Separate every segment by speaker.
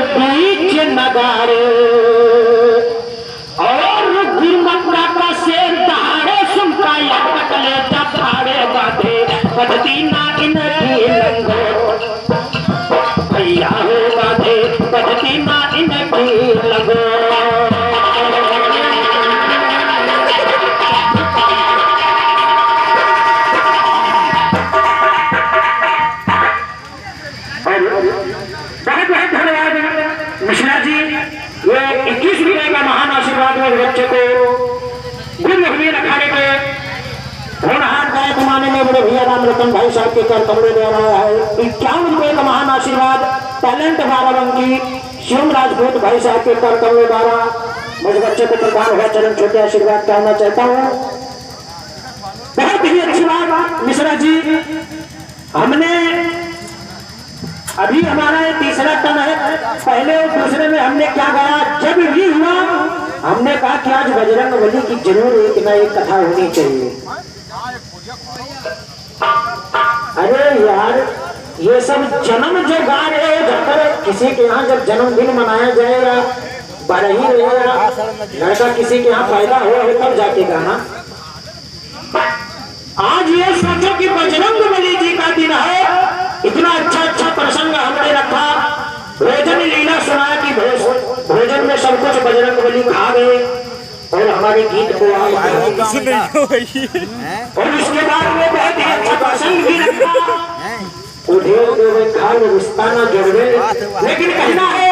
Speaker 1: बीच नगारे और गिरमत्रा का शेर दहाड़े सुनता या कटले दहाड़े बाधे पद्धति ना इनकी लंगो भैया हो बाधे पद्धति ना इनकी लगो। मिश्रा जी ये 21 रुपए का महान आशीर्वाद में बच्चे को गुण हुए रखाने के होनहार गायक माने में बड़े भैया राम रतन भाई साहब के कर कमरे दे रहा है। 51 रुपए का महान आशीर्वाद टैलेंट बाराबंकी शिवम राजपूत भाई साहब के कर कमरे द्वारा मुझे बच्चे को प्रदान हुआ चरण छोटे आशीर्वाद करना चाहता हूँ। बहुत ही अच्छी बात मिश्रा जी, हमने अभी हमारा ये तीसरा टन है, पहले और दूसरे में हमने क्या गाया, जब भी हुआ हमने कहा कि आज बजरंग बली की जरूर एक ना एक कथा होनी चाहिए। अरे यार ये सब जन्म जो गा रहे हैं, जब तक किसी के यहाँ जब जन्मदिन मनाया जाएगा बड़ा ही रहेगा, लड़का किसी के यहाँ पैदा हुआ है तब जाके गाना। आज ये सोचो कि बजरंग बली जी का दिन है, इतना अच्छा अच्छा प्रसंग हमने रखा, भोजन लीला सुनाया कि भोजन में सब कुछ बजरंग बली खा गए और हमारे गीत को और इसके बाद में बहुत ही अच्छा प्रसंग भी रखा, लेकिन कहना है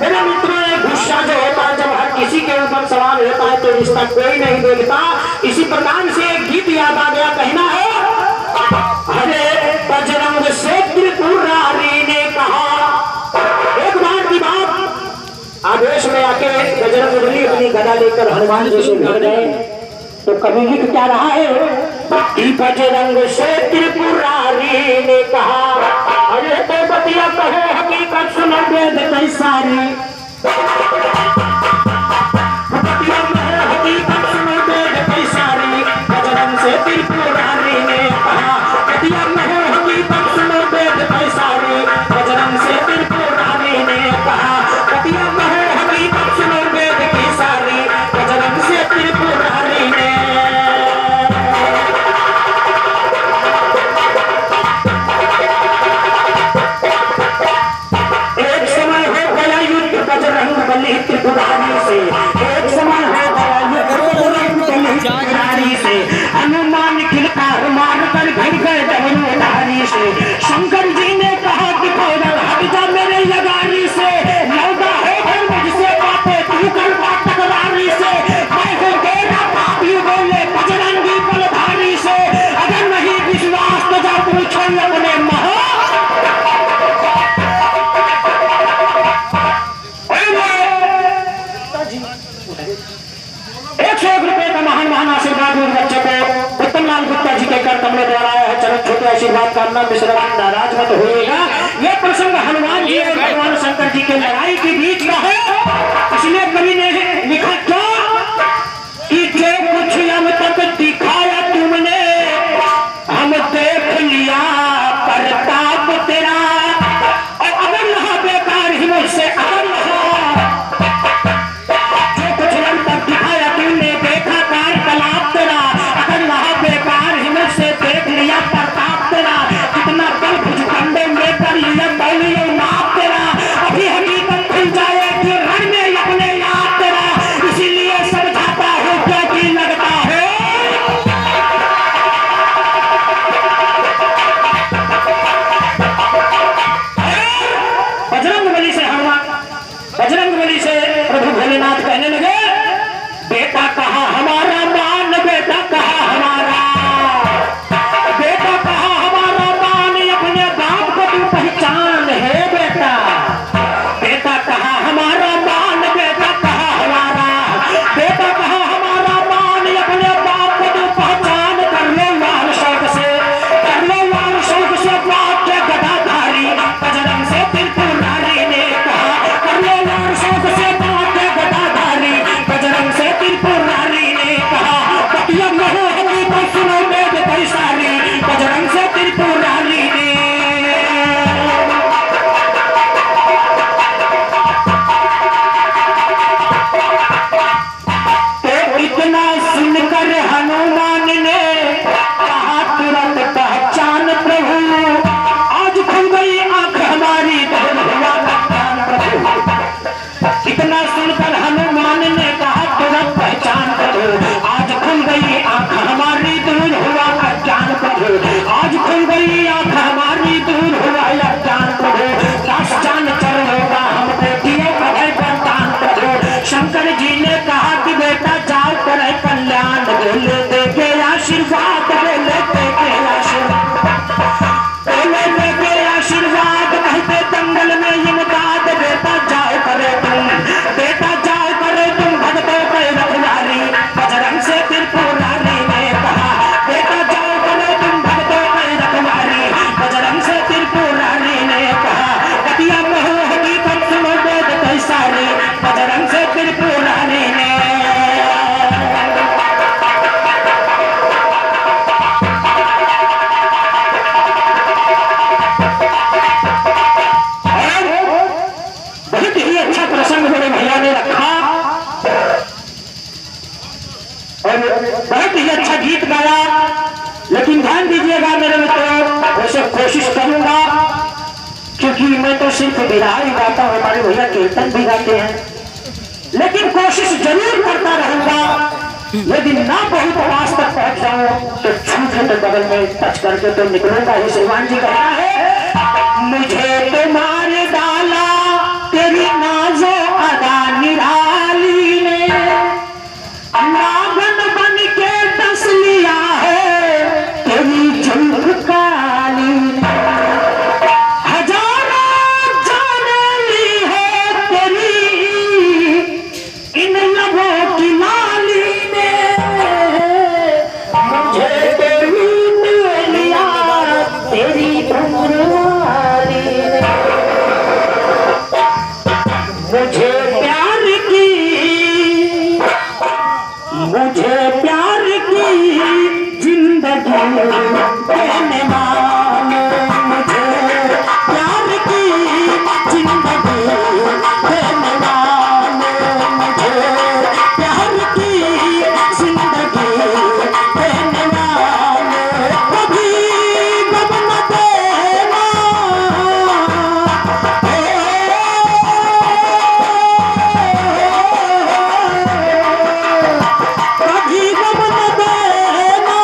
Speaker 1: मेरे मित्रों, एक गुस्सा जो होता है जब हर किसी के ऊपर सवाल होता है तो रिश्ता कोई नहीं देखता। इसी प्रकार से एक गीत याद आ गया, कहना है अरे बजरंग से त्रिपुरारी ने कहा, एक बार की बात आदेश में आके बजरंग बली अपनी गदा लेकर हनुमान जी से मिल गए तो कभी लिख क्या रहा है, बजरंग से त्रिपुरारी ने कहा, अरे तो बतिया कहो हकीकत सुनो वेद कई सारी, बतिया कहो हकीकत सुनो वेद कई सारी, बजरंग से त्रिपुरारी ने कहा, बतिया कहो हकीकत सुनो वेद कई सारी, बजरंग से त्रिपुरारी ने कहा, बतिया कहो हकीकत सुनो वेद कई सारी, बजरंग से त्रिपुरारी ने। त्रिपुरारी से एक समय हो गया से हनुमान खिलकार मार कर घर गए डमरूधारी से, शंकर जी ने कहा कि हट जा मेरे लगारी से, लौटा है घर मुझसे बातें तू कर बात टकरारी से, मैं हूँ तेरा पापी बोले बजरंगी बलधारी से, अगर नहीं विश्वास तो जा पूछो अपने महा। बच्चे को उत्तम लाल गुप्ता जी के कर कमरे द्वारा आया है, चरण छोटे आशीर्वाद करना, मिश्रा नाराज मत होइएगा। यह प्रसंग हनुमान जी और भगवान शंकर जी के लड़ाई के बीच का है, इसलिए कवि ने लिखा क्या कि जो कुछ अब तक दिखाया तुमने हम देख लिया प्रताप तेरा, और अगर रहा बेकार ही मुझसे, अगर रहा जो कुछ अब तक दिखाया तुमने देखा तालाब तेरा, अगर वहां बेकार हिम्मत से देख लिया प्रताप तेरा, कितना बल भुजखंडे में कर लिया बलियो नाप तेरा, अभी हकीकत खुल जाएगी रण में अपने याद तेरा, इसीलिए समझाता हूँ क्योंकि लगता है बजरंग बली से हनुमान, बजरंग बली से प्रभु भोलेनाथ कहने लगे, बेटा कहा हमारा मान, बेटा कहा हमारा, बेटा कहा हमारा मान, अपने बाप को तू पहचान है बेटा, बेटा कहा हमारा मान, बेटा कहा हमारा, बेटा कहा हमारा मान, अपने बाप को तू पहचान, कर लो लाल शौक से, कर लो लाल शौक से बाप के गदाधारी, बजरंग से त्रिपुरारी ने कहा, कर लो लाल शौक से बाप के गदाधारी, बजरंग से त्रिपुरारी ने कहा, पतिया कहो हकीकत सुनो वेद कई सारी, बजरंग से त्रिपुरारी ने। आशीर्वाद वे लेते के आशीर्वाद कहते जंगल में इमदाद बेटा जाओ करे तुम भगतों के रखवाली बजरंग से त्रिपुरारी ने कहा बेटा जाओ करे तुम भगतों के रखवाली बजरंग से त्रिपुरारी ने कहा कतिया कहो हकीकत सुनो वेद कई सारी बजरंग से त्रिपुरारी ने बहुत ही अच्छा गीत गाया। लेकिन ध्यान दीजिएगा मेरे मित्रों, वैसे कोशिश करूंगा क्योंकि मैं तो सिर्फ विरहा ही गाता हूं, हमारे भैया कीर्तन भी गाते हैं, लेकिन कोशिश जरूर करता रहूंगा। यदि ना बहुत पास तक पहुंच जाऊं तो छूटे तो बगल में टच करके तो निकलूंगा ही। श्रीमान जी कहना है मुझे तुम्हारे डाला तेरी नाजो अदा निराली ने नागन बन के डस लिया है तेरी झुंझ काली ने हजारों जाने ली है तेरी इन लबों की लाली ने मुझे तेरी लिया तेरी उम्र वाली ने मुझे प्यार की जिंदगी देने वाले मुझे प्यार की जिंदगी देने वाले मुझे प्यार की जिंदगी देने वाले कभी गम न देना कभी गम न देना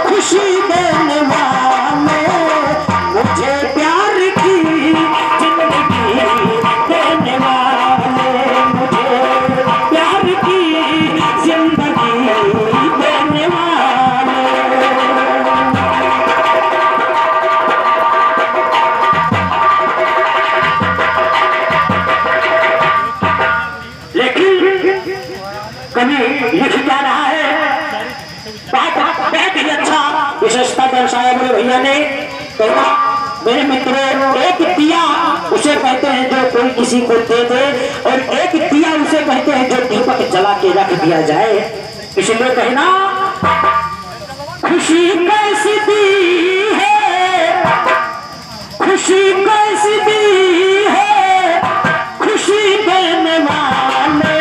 Speaker 1: खुशी देने वाले मुझे प्यार की जिंदगी देने वाले मुझे प्यार की जिंदगी देने वाले। लेकिन कभी लिख क्या रहा है बहुत ही अच्छा विशेषता दर्शाया मेरे भैया ने। कहा मेरे मित्रों एक दिया उसे कहते हैं जो कोई किसी को दे दे और एक दिया उसे कहते हैं जो दीपक जला के रख दिया जाए। इसलिए कहना खुशी कैसी दी है खुशी कैसी दी है खुशी देने वाले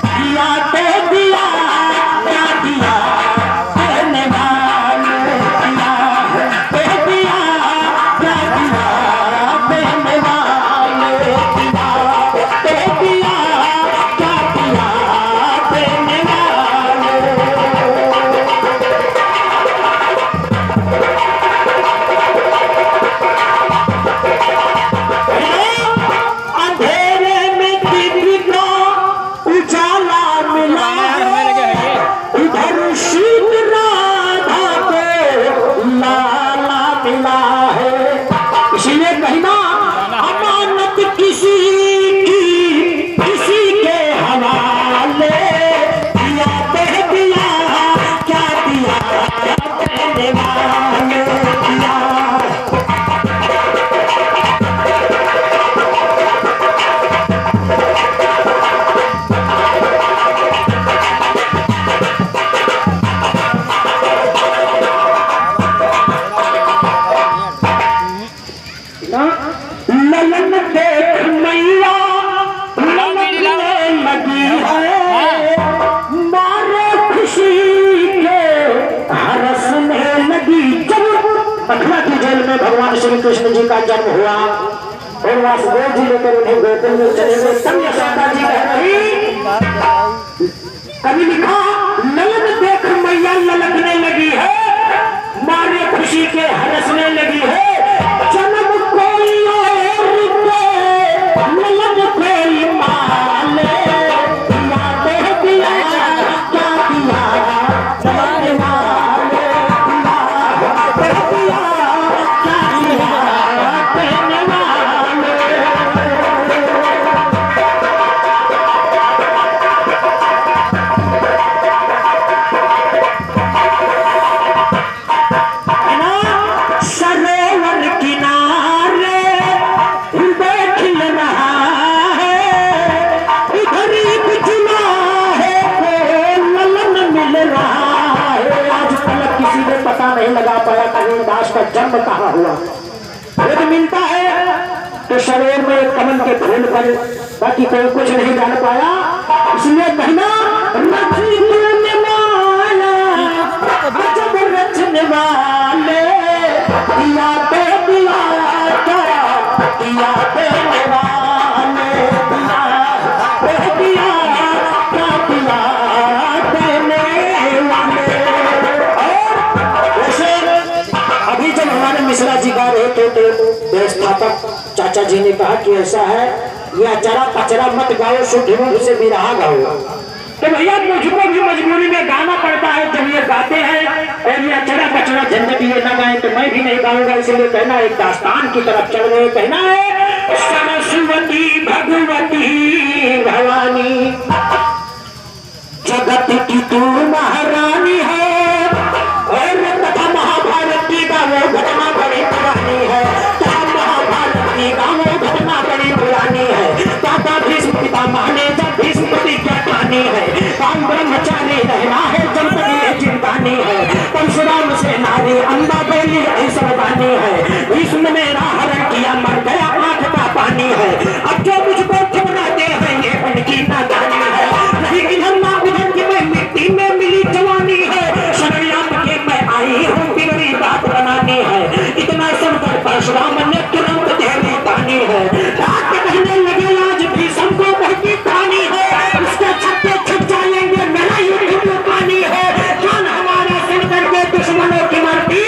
Speaker 1: दिया तो दिया क्या दिया देने वाले दिया तो दिया क्या दिया देने वाले दिया तो दिया क्या दिया देने वाले। अंधेरे में दीदी को उजाला मिला इधर शीत राधा को लाला मिला है। इसीलिए कहना अमानत किसी की किसी के हवाले दिया तो दिया क्या दिया देने वाले दिया। ललन देख मैया लगने लगी है मारे खुशी के हरसने लगी। जब मथुरा की जेल में भगवान श्री कृष्ण जी का जन्म हुआ और वासुदेव जी लेकर उन्हें गोकुल में चले गए तब यशोदा जी कह रही कभी लिखा ललन देख मैया ललकने लगी है मारे खुशी के हरसने लगी है। जन्म कोई और दे ललन कोई माले दिया तो दिया क्या दिया देने वाले सवेर में एक कमल के फूल पर, बाकी कोई कुछ नहीं जान पाया। इसलिए कहना रचने वाला अजब रचने वाले दिया पे दिया क्या दिया पे वाले दिया पे दिया क्या दिया देने वाले। और वैसे अभी जब हमारे मिश्रा जी गा रहे थे तो व्यवस्थापक चाचा जी ने कहा कि ऐसा है, यह अचरा पचरा मत गाओ, शुद्ध रूप से भी रहा गाओ। तो भैया मुझको भी मजबूरी में गाना पड़ता है जब ये गाते हैं, और ये अचरा पचरा झंझट ये न गाए तो मैं भी नहीं गाऊंगा। इसलिए कहना एक दास्तान की तरफ चल रहे, कहना है सरस्वती भगवती भवानी जगत की तू महारानी है, और तथा महाभारत की का वो घटना बड़ी पुरानी है, तथा महाभारत की का वो घटना बड़ी पुरानी है। दादा भीष्म पितामह ने जब भीष्म प्रतिज्ञा ठानी है, काम ब्रह्मचारी रहना है जब तक ये चिंतानी है। परशुराम से नारी अंबा बेली ऐश्वर्यवानी है, भीष्म ने हरण किया मर गया आंख का पानी है। अब जो मुझको ठुकराते हैं ये उनकी नादानी है, नहीं इधर ना उधर की मैं मिट्टी में मिली जवानी है। शरणयाम के मैं आई हूँ बिगड़ी बात बनानी है, इतना सुनकर परशुराम ने तुरंत देवी तानी है। रात कहने लगे आज भीष्म को बहती पानी है, उसके छत्ते छुप जाएंगे मेरा युद्ध में पानी है। जान हमारा सुन करके दुश्मनों की मरती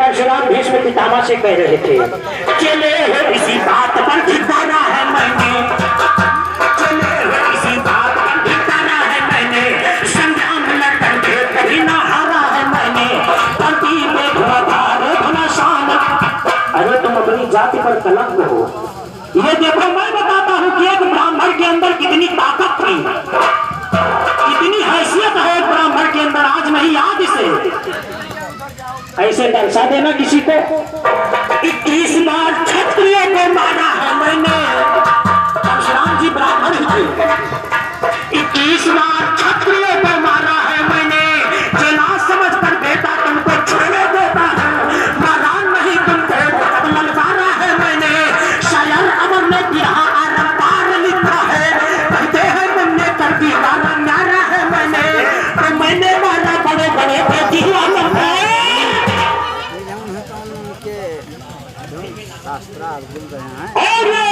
Speaker 1: परशुराम भीष्म पितामह से कह रहे थे, चले हो इसी बात पर ठिकाना है मैंने, चले हो इसी बात पर ठिकाना है मैंने, संग्राम लड़कर के कभी ना हारा है मैंने, धरती पे धुआंधार घमासान। अरे तुम अपनी जाति पर कलंक हो। ये देखो मैं बताता हूँ कि एक ब्राह्मण के अंदर कितनी ताकत थी, कितनी हैसियत है एक ब्राह्मण के अंदर। आज नहीं याद इसे ऐसे दर्शा देना किसी को। 21 बार क्षत्रिय को मारा है मैंने, परशुराम जी ब्राह्मण थे। 21 बार क्षत्रिय को मारा है मैंने, जना समझ कर बेटा तुमको छोड़े देता है, नारायण नहीं तुमको ललकारा है मैंने। शायर अमर ने बिरहा आरम पार लिखा है, कहते हैं तुमने कर दिया नारा है मैंने, तो मैंने मारा बड़े बड़े बेटियां और ये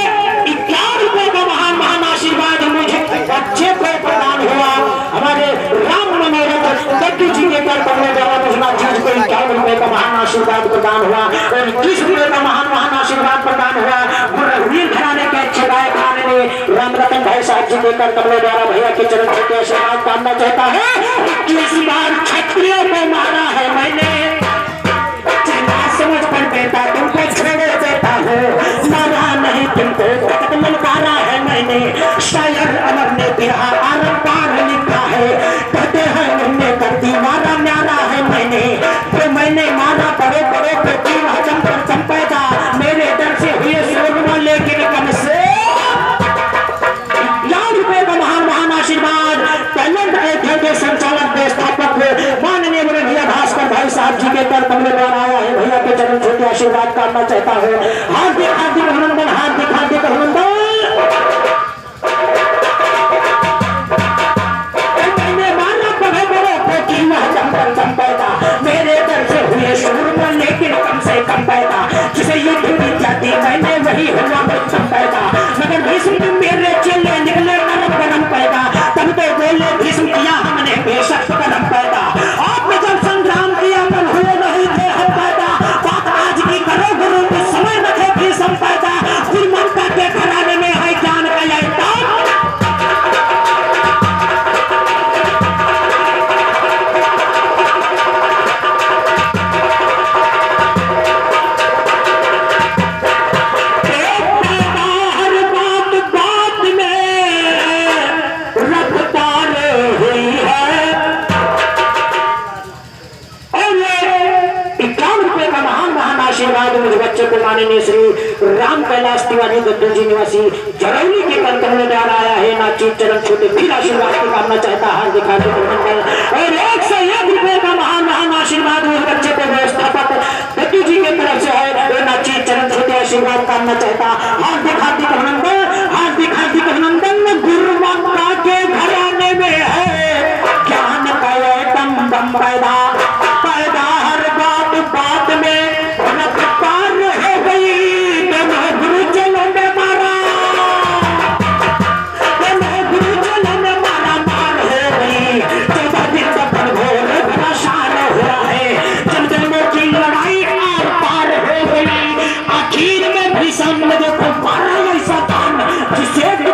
Speaker 1: 51 रुपए का महान आशीर्वाद मुझे बच्चे को प्रदान हुआ। हमारे राम मनोरथ दत्तू जी के कर पड़ने द्वारा मुझे चीज को 51 रुपए का महान आशीर्वाद प्रदान हुआ और 21 रुपए का महान आशीर्वाद प्रदान हुआ। गुरवीर घराने के अच्छे गायक खाने ने राम रतन भाई साहब जी के कर कमले द्वारा भैया के चरण छूटे आशीर्वाद कामना चाहता है। 21 बार क्षत्रियों को मारा है मैंने, समझ कर देता तुमको छोड़ देता हो, मारा नहीं तुमको ललकारा है मैंने। शायर अमर ने बिरहा आरम पार लिखा है, कहते हैं मैंने कर दी मारा न्यारा है मैंने। तो मैंने मारा बड़े बड़े पे तीन हजम पर चंपेगा, मेरे डर से हुए शोरमा लेकिन कम से 51 रुपए का महान आशीर्वाद टैलेंट के संचालक व्यवस्थापक माननीय भैया भास्कर भाई साहब जी के कर कमले द्वारा आया है। भैया के चरण छूटे आशीर्वाद करना चाहता हूँ। हार्दिक हार्दिक अभिनंदन, हार्दिक हार्दिक अभिनंदन। मैंने माना बड़े बड़े पैदा, मेरे दर से हुए शूरमा लेकिन कम से कम पैदा। जिसे युद्ध की जाती मैंने वही हुआ मुझसे पैदा, मगर भीष्म मेरे चेले निकले नरम गरम पैदा। तब तो बोले भीष्म किया हमने बेशक कदम पैदा, आपने जब संग्राम किया तब हुए नहीं थे हम पैदा। बात आज की करो गुरु के समय न थे भीष्म पैदा, गुरुमंता के घराने में है ज्ञान का आशीर्वाद मुझ बच्चे को माननीय श्री राम कैलाश तिवारी दत्तू जी निवासी जरौली के कर्तव्य में आया है। नाची चरण छोटे फिर आशीर्वाद की कामना चाहता हार्दिक हार्दिक अभिनंदन और 101 रुपए का महान आशीर्वाद मुझ बच्चे को व्यवस्थापक दत्तू जी के तरफ से है। नाची चरण छोटे आशीर्वाद कामना चाहता हार्दिक हार्दिक अभिनंदन, हार्दिक हार्दिक अभिनंदन। गुरुमंता के घराने में है ज्ञान का दम दम पैदा हर बात में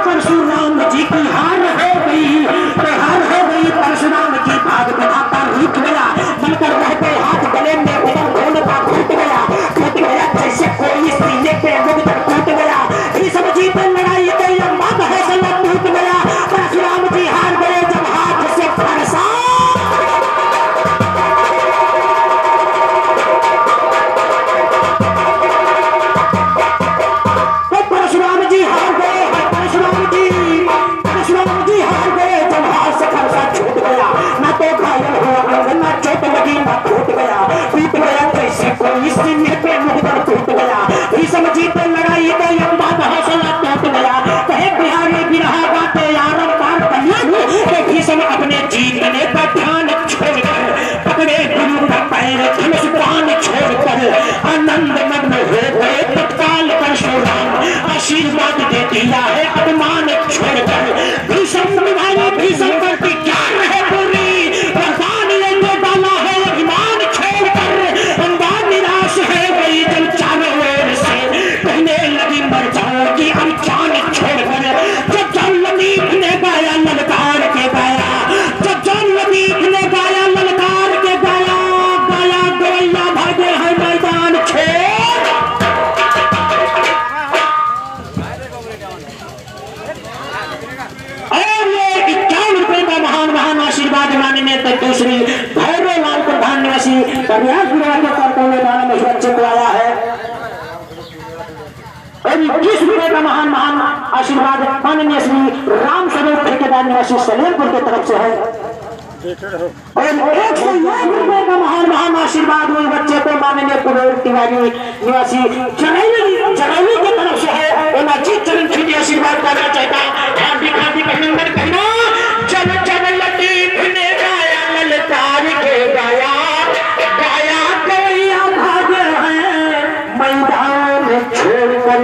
Speaker 1: परशुराम जी की हार हो गई, परशुराम जी भाग बनाता रूठ गया, बनकर रहते हाथ गले में उमर ढोल का टूट गया जैसे कोई सीने पे मुक्त टूट गया। भीष्म जी पे लड़ाई गई मत हौसला टूट गया, परशुराम जी हार गए जब हाथ से फरसा। परशुराम जी हार गए, परशुराम जी हार गए जब हाथ से फरसा छूट गया। ना तो घायल हुआ ना चोट लगी ना टूट गया, टूट गया जैसे कोई सीने पे मुकदर टूट गया। भीष्म जी पे लड़ाई गई बात हौसला टूट गया, कहे बिहारी बिरहा बातें यारम पार कन्या। भीष्म अपने जीतने का ध्यान छोड़कर पकड़े गुरु का पैर धनुष प्राण छोड़कर आनंद मग्न हो गए तत्काल परशुराम आशीर्वाद दे दिया है अपमान छोड़कर। भीष्म निभाए भीष्म पर क्या है पूरी वरदान लेने वाला है अभिमान छोड़कर। अंबार निराश है गई जब चारों ओर से कहने लगी मर जाओगी हम जान छोड़कर। जब जन लतीफ ने गाया ललकार के गाया, जब जन लतीफ ने गाया ललकार के गाया, गाया गवैया भागे है मैदान छोड़। और ये 51 रुपए का महान आशीर्वाद माननीय दूसरी भैरव लाल प्रधान निवासी कन्यास विवाह के कर्तव्य द्वारा मुझ बच्चे को आया है। और 21 रुपए का महान आशीर्वाद माननीय श्री राम स्वरूप ठेकेदार निवासी सलेमपुर की तरफ से है। और 101 रुपए का महान आशीर्वाद मुझ बच्चे को माननीय कुबेर तिवारी निवासी जरौली की तरफ से है। चरण छूटे आशीर्वाद करना चाहता हार्दिक हार्दिक अभिनंदन कहना। जब जब लतीफ ने गाया ललकार के गाया, गाया गवैया भागे हैं मैदान छोड़कर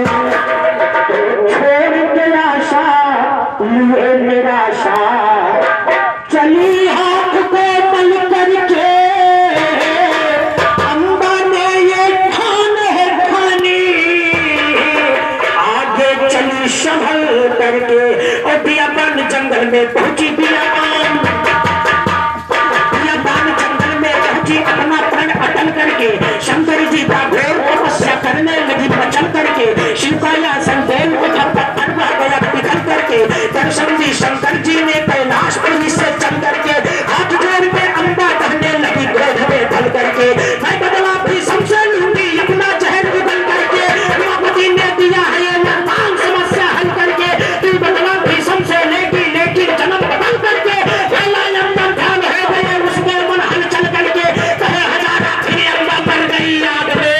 Speaker 1: छोड़ के आशा लिए निराशा चली हाथ को मल करके अम्बा ने ये ठान है ठानी आगे चली संभल करके और बियाबान जंगल में पहुंची बियाबान जंगल में पहुंची अपना प्रण अटल करके शंकर जी का घोर तपस्या करने लगी बचल करके शिव का यह संदेह उठा पत्थर पर गया पिघल करके दर्शन दी शंकर जी ने कैलाश पर से चल करके हाथ जोड़ के अम्बा कहने लगी क्रोध में ढल करके मैं बदला भी सबसे लूंगी अपना जहर बदल करके उमापति ने दिया है ये नाम समस्या हल करके तू बदला भी सबसे लेगी लेकिन जन्म बदल करके पहला अंदर ध्यान है गए उसके मन हलचल करके कहे हजारा फिर अम्बा मर गई याद में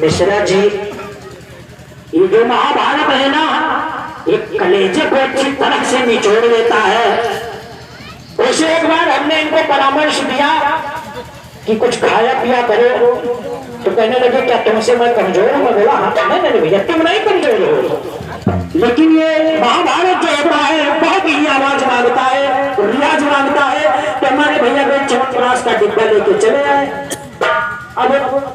Speaker 1: मिश्रा जी ये जो महाभारत है ना एक कलेजे को अच्छी तरह से निचोड़ देता है। वैसे एक बार हमने इनको परामर्श दिया कि कुछ खाया पिया करो तो कहने लगे क्या तुमसे मैं कमजोर हूं? मैं बोला हाँ नहीं भैया तुम नहीं कमजोर हो, लेकिन ये महाभारत जो होता है बहुत ही आवाज मांगता है रियाज मांगता है। तो हमारे भैया को चमत्कार का डिब्बा लेके चले आए। अब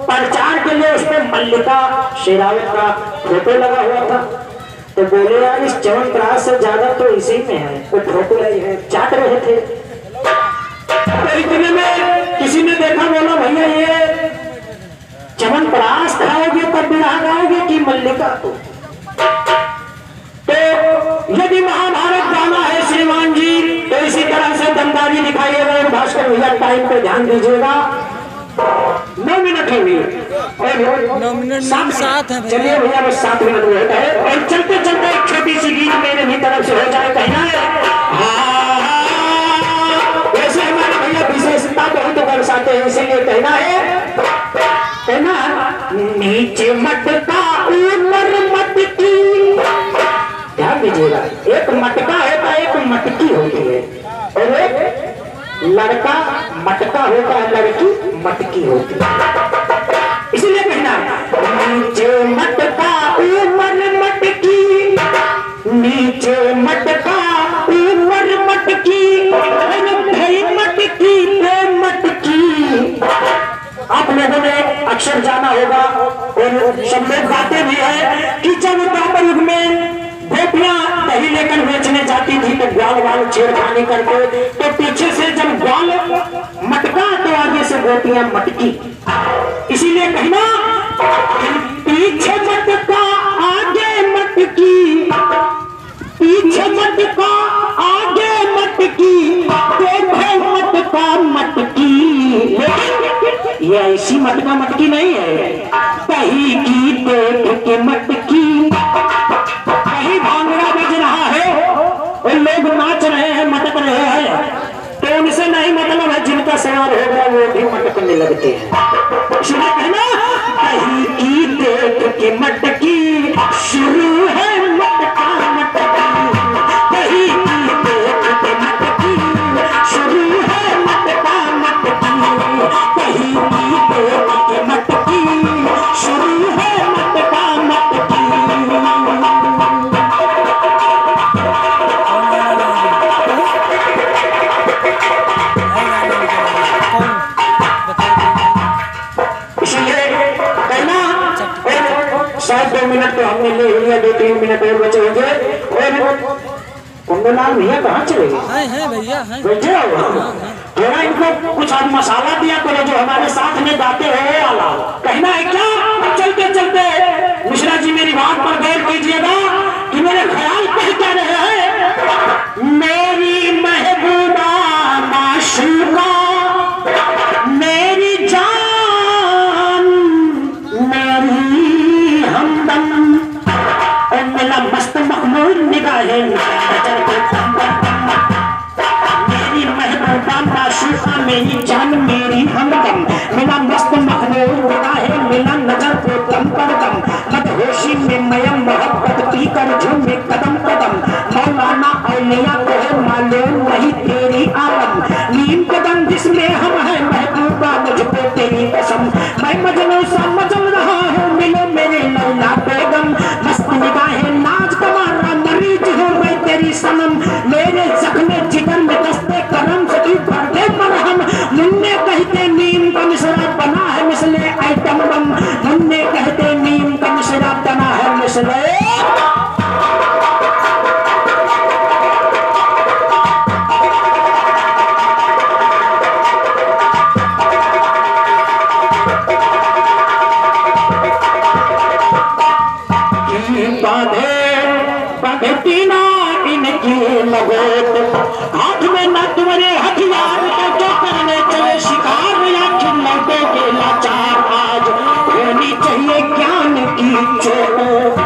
Speaker 1: प्रचार के लिए उसमें मल्लिका शेरावत का फोटो लगा हुआ था तो बोले यार इस चमत्कार से ज्यादा तो इसी में है वो फोटो है चाट रहे थे। तो इतने में किसी ने देखा बोला भैया ये चमनप्राश खाओगे तब बिना गाओगे कि मल्लिका को? तो यदि महाभारत गाना है श्रीमान जी तो इसी तरह से दमदारी दिखाइएगा। भास्कर भैया टाइम पे ध्यान दीजिएगा। 9 मिनट हो गई और
Speaker 2: 9 मिनट 7 है।
Speaker 1: चलिए भैया बस 7 मिनट में होता है और चलते चलते एक छोटी सी गीत मेरे भी तरफ से हो जाए कहना है। वैसे हमारे भैया विशेषता बहुत दर्शाते हैं इसीलिए कहना है नीचे मटका ऊपर मटकी। ध्यान दीजिएगा एक मटका होता है एक मटकी होती है और एक लड़का मटका होता है लड़की मटकी होती है। इसलिए कहना नीचे मटका ऊपर मटकी नीचे मटका ऊपर मटकी मटकी पे मटकी। आप लोगों ने अक्सर जाना होगा और सब लोग गाते भी है कि जब द्वापर युग में गोपियां दही लेकर बेचने जाती थी तो ग्वाल वाल छेड़खानी करके तो पीछे से जब ग्वाल मटका तो आगे से गोपियां मटकी। इसीलिए कहना पीछे मटका आगे मटकी पीछे मटका आगे मटकी मटका मटकी। ये ऐसी मटका मटकी नहीं है दही की देख के मटकी। कहीं भांगड़ा बज रहा है और लोग नाच रहे हैं मटक रहे हैं तो उनसे नहीं मतलब है जिनका सवार हो गया वो भी मटकने लगते हैं। इसलिए कहना दही की देख के मटकी शुरू है मटका मटकी। दही की देख के मटकी शुरू है मटका मटकी। दही की देख के मटकी शुरू है मटका मटकी। शायद 2 मिनट तो हमने ले लिया 2-3 मिनट और बचे होंगे। और कुंदलाल भैया कहाँ चले गए?
Speaker 2: हैं भैया हैं
Speaker 1: बैठे हो थोड़ा इनको कुछ आज मसाला दिया करो जो हमारे साथ में गाते हो वाला कहना है क्या। चलते चलते मिश्रा जी मेरी बात पर गौर कीजिएगा कि मेरे ख्याल कह क्या रहे हैं। मेरी महबूबा माशूका मेरी जान मेरी हमदम और मेरा मस्त मखमूद निगाहें मेरी महबूबा माशूका मेरी जान मेरी हमदम मेरा मस्त मखमूद निगाहें मेरा नजर को दम पर दम मदहोशी में मयम मोहब्बत पी कर झूमे कदम कदम सीना इनकी लपेट